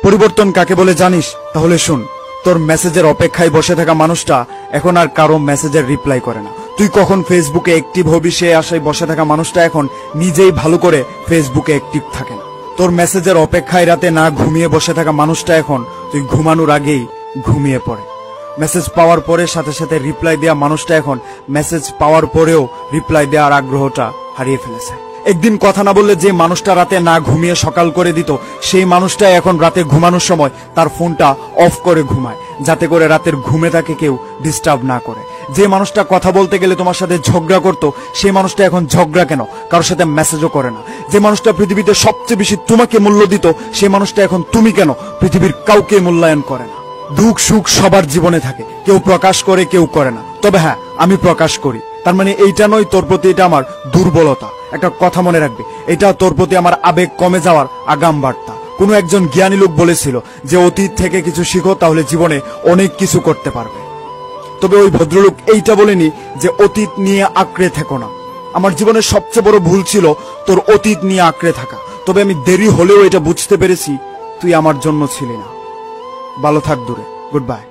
পরিবর্তন কাকে বলে জানিস? তাহলে শুন, তোর মেসেজের অপেক্ষায় বসে থাকা মানুষটা এখন আর কারো মেসেজের রিপ্লাই করে না। তুই কখন ফেসবুকে অ্যাক্টিভ হবি সে আশায় বসে থাকা মানুষটা এখন নিজেই ভালো করে ফেসবুকে অ্যাক্টিভ থাকে না। তোর মেসেজের অপেক্ষায় রাতে না ঘুমিয়ে বসে থাকা মানুষটা এখন তুই ঘুমানোর আগেই ঘুমিয়ে পড়ে। মেসেজ পাওয়ার পরে সাথে সাথে রিপ্লাই দেওয়া মানুষটা এখন মেসেজ পাওয়ার পরেও রিপ্লাই দেওয়ার আগ্রহটা হারিয়ে ফেলেছে। একদিন কথা না বললে যে মানুষটা রাতে না ঘুমিয়ে সকাল করে দিত, সেই মানুষটা এখন রাতে ঘুমানোর সময় তার ফোনটা অফ করে ঘুমায়, যাতে করে রাতের ঘুমে তাকে কেউ ডিস্টার্ব না করে। যে মানুষটা কথা বলতে গেলে তোমার সাথে ঝগড়া করতো, সেই মানুষটা এখন ঝগড়া কেন, কারোর সাথে মেসেজও করে না। যে মানুষটা পৃথিবীতে সবচেয়ে বেশি তোমাকে মূল্য দিত, সেই মানুষটা এখন তুমি কেন পৃথিবীর কাউকে মূল্যায়ন করে না। দুঃখ সুখ সবার জীবনে থাকে, কেউ প্রকাশ করে কেউ করে না। তবে হ্যাঁ, আমি প্রকাশ করি। তার মানে এইটা নয় তোর প্রতি এটা আমার দুর্বলতা। একটা কথা মনে রাখবে, এটা তোর প্রতি আমার আবেগ কমে যাওয়ার আগাম বার্তা। কোনো একজন জ্ঞানী লোক বলেছিল যে অতীত থেকে কিছু শিখো, তাহলে জীবনে অনেক কিছু করতে পারবে। তবে ওই ভদ্রলোক এইটা বলেনি যে অতীত নিয়ে আঁকড়ে থেকো না। আমার জীবনের সবচেয়ে বড় ভুল ছিল তোর অতীত নিয়ে আঁকড়ে থাকা। তবে আমি দেরি হলেও এটা বুঝতে পেরেছি তুই আমার জন্য ছিলি না। ভালো থাক দূরে। Good bye.